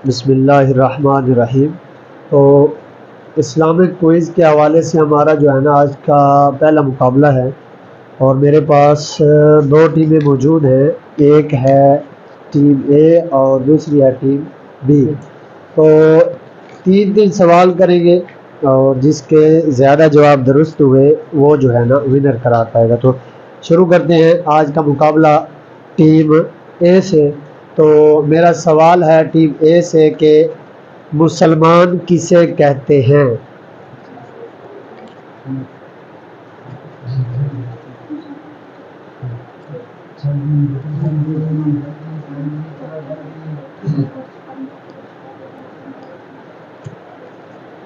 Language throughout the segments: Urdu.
بسم اللہ الرحمن الرحیم۔ تو اسلامک کوئز کے حوالے سے ہمارا جو ہے نا آج کا پہلا مقابلہ ہے، اور میرے پاس دو ٹیمیں موجود ہیں، ایک ہے ٹیم اے اور دوسری ہے ٹیم بی۔ تو تین سوال کریں گے اور جس کے زیادہ جواب درست ہوئے وہ جو ہے نا ونر قرار پائے گا۔ تو شروع کرتے ہیں آج کا مقابلہ ٹیم اے سے۔ تو میرا سوال ہے ٹیم اے سے کہ مسلمان کسے کہتے ہیں؟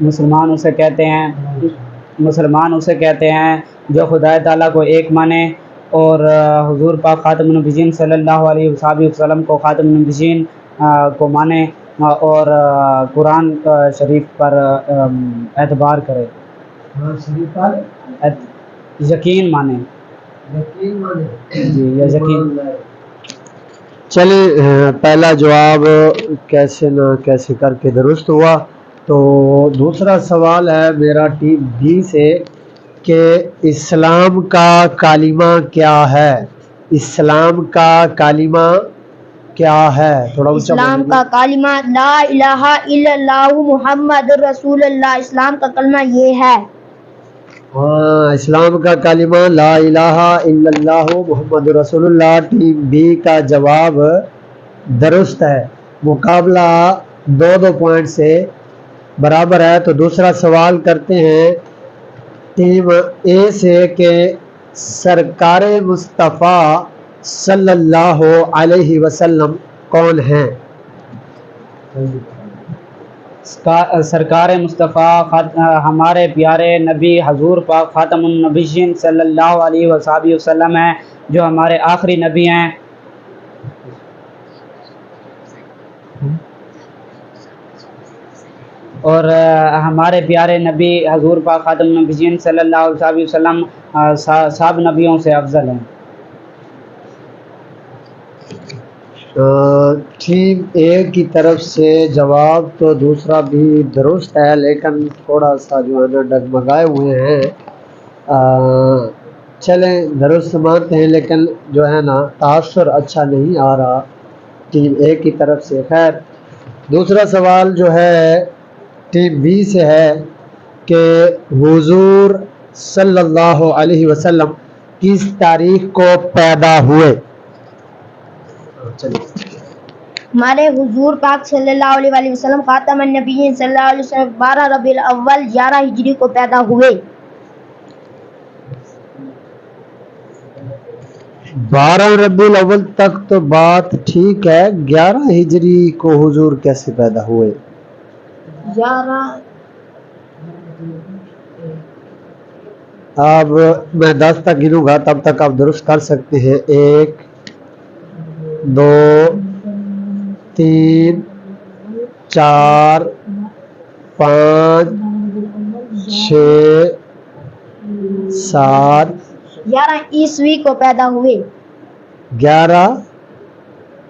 مسلمان اسے کہتے ہیں جو خدا تعالیٰ کو ایک مانے اور حضور پاک خاتم النبیین صلی اللہ علیہ وسلم کو خاتم النبیین کو مانے اور قرآن شریف پر اعتبار کرے، یقین مانے جی، یا یقین۔ چلیں پہلا جواب کیسے نہ کیسے کر کے درست ہوا۔ تو دوسرا سوال ہے میرا ٹیم بی سے کہ اسلام کا کلمہ کیا ہے؟ اسلام کا کلمہ کیا ہے؟ تھوڑا اونچا بولیے۔ اسلام کا کلمہ لا الہ الا اللہ محمد رسول اللہ، اسلام کا کلمہ یہ ہے۔ ہاں، اسلام کا کلمہ لا الہ الا اللہ محمد رسول اللہ۔ ٹیم بی کا جواب درست ہے۔ مقابلہ دو پوائنٹ سے برابر ہے۔ تو دوسرا سوال کرتے ہیں ٹیم اے سے کہ سرکار مصطفیٰ صلی اللہ علیہ وسلم کون ہیں؟ سرکار مصطفیٰ ہمارے پیارے نبی حضور پاک خاتم النبیین صلی اللہ علیہ وسلم ہیں، جو ہمارے آخری نبی ہیں۔ اور ہمارے پیارے نبی حضور پاک خاتم النبیین صلی اللہ علیہ وسلم سب نبیوں سے افضل ہیں۔ ٹیم اے کی طرف سے جواب تو دوسرا بھی درست ہے، لیکن تھوڑا سا جو ہے نا ڈگمگائے ہوئے ہیں۔ چلیں درست مانتے ہیں، لیکن جو ہے نا تاثر اچھا نہیں آ رہا ٹیم اے کی طرف سے۔ خیر، دوسرا سوال جو ہے ٹیم بی سے ہے کہ حضور صلی اللہ علیہ وسلم کس تاریخ کو پیدا ہوئے؟ ہمارے حضور پاک صلی اللہ علیہ وسلم خاتم النبیین صلی اللہ علیہ وسلم 12 ربیع الاول 11 ہجری کو پیدا ہوئے۔ 12 ربیع الاول تک تو بات ٹھیک ہے، 11 ہجری کو حضور کیسے پیدا ہوئے؟ 11 اب میں 10 تک گنوں گا، تب تک آپ درست کر سکتے ہیں۔ 1 2 3 4 5 6 7 11 عیسوی کو پیدا ہوئے۔ 11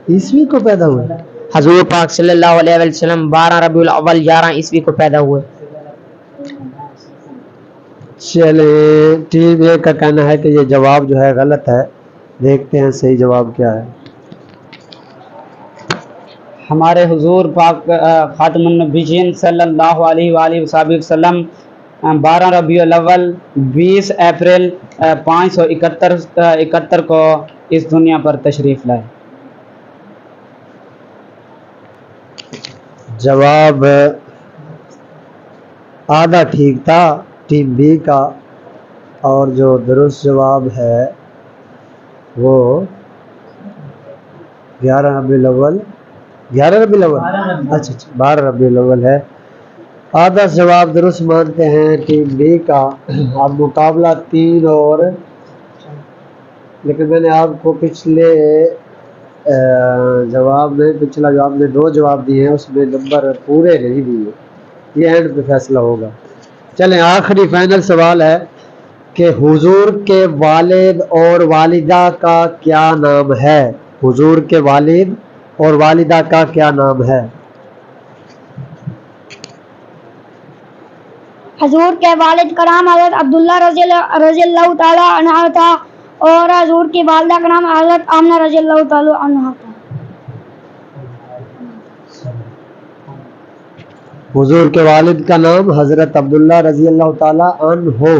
عیسوی کو پیدا ہوئے۔ حضور پاک صلی اللہ علیہ وسلم 12 ربیع الاول 11 عیسوی کو پیدا ہوئے۔ چلیں ٹیم اے کا کہنا ہے کہ یہ جواب جو ہے غلط ہے، دیکھتے ہیں صحیح جواب کیا ہے۔ ہمارے حضور پاک خاتم النبیین صلی اللہ علیہ وآلہ وسلم 12 ربیع الاول 20 اپریل 571 کو اس دنیا پر تشریف لائے۔ جواب آدھا ٹھیک تھا ٹیم بی کا، اور جو درست جواب ہے وہ 11 ربیع الاول 11 ربیع الاول اچھا 12 ربیع الاول ہے۔ آدھا جواب درست مانتے ہیں ٹیم بی کا۔ اب مقابلہ 3 اور، لیکن میں نے آپ کو پچھلا جواب میں 2 جواب دیے ہیں، اس میں نمبر پورے نہیں دیے، یہ اینڈ پہ فیصلہ ہوگا۔ چلیں آخری فائنل سوال ہے کہ حضور کے والد اور والدہ کا کیا نام ہے؟ حضور کے والد اور والدہ کا کیا نام ہے؟ حضور کے والد کا نام حضرت عبداللہ رضی اللہ تعالی عنہ تھا اور حضور کی والدہ کا نام حضرت آمنہ رضی اللہ تعالی عنہ تھا. حضور کے والد کا نام حضرت عبداللہ رضی اللہ تعالیٰ عنہ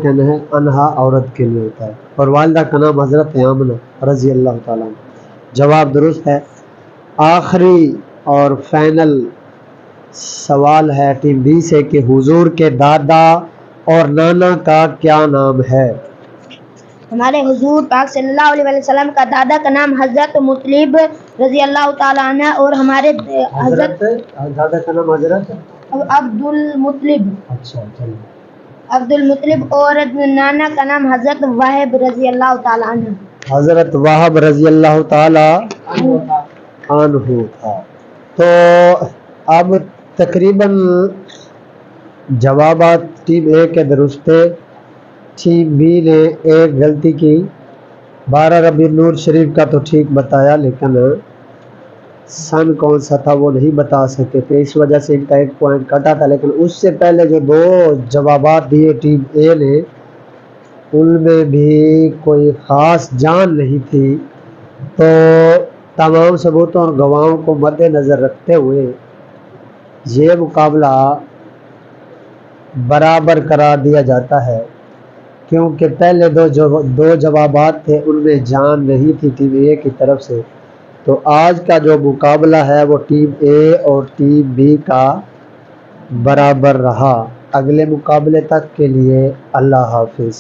کہنا ہے، انہا عورت کے لیے ہوتا ہے، اور والدہ کا نام حضرت آمنہ رضی اللہ تعالیٰ عنہ. جواب درست ہے. آخری اور فائنل سوال ہے ٹیم بی سے کہ حضور کے دادا اور نانا کا کیا نام ہے؟ ہمارے حضور پاک صلی اللہ علیہ وسلم کا دادا کا نام حضرت مطلب رضی اللہ تعالی عنہ اور ہمارے حضرت دادا کا نام حضرت عبد المطلب. اچھا چلیے. عبد المطلب اور نانا کا نام حضرت وہب رضی اللہ تعالی عنہ. حضرت وہب رضی اللہ تعالی عنہ تھا. تو اب تقریباً جوابات ٹیم اے کے درست تھے. ٹیم بی نے ایک غلطی کی. 12 ربیع النور شریف کا تو ٹھیک بتایا لیکن سن کون سا تھا وہ نہیں بتا سکے تھے، اس وجہ سے ان کا ایک پوائنٹ کٹا تھا. لیکن اس سے پہلے جو 2 جوابات دیے ٹیم اے نے ان میں بھی کوئی خاص جان نہیں تھی. تو تمام ثبوتوں اور گواہوں کو مد نظر رکھتے ہوئے یہ مقابلہ برابر قرار دیا جاتا ہے، کیونکہ پہلے 2 جوابات تھے ان میں جان نہیں تھی ٹیم اے کی طرف سے. تو آج کا جو مقابلہ ہے وہ ٹیم اے اور ٹیم بی کا برابر رہا. اگلے مقابلے تک کے لیے اللہ حافظ.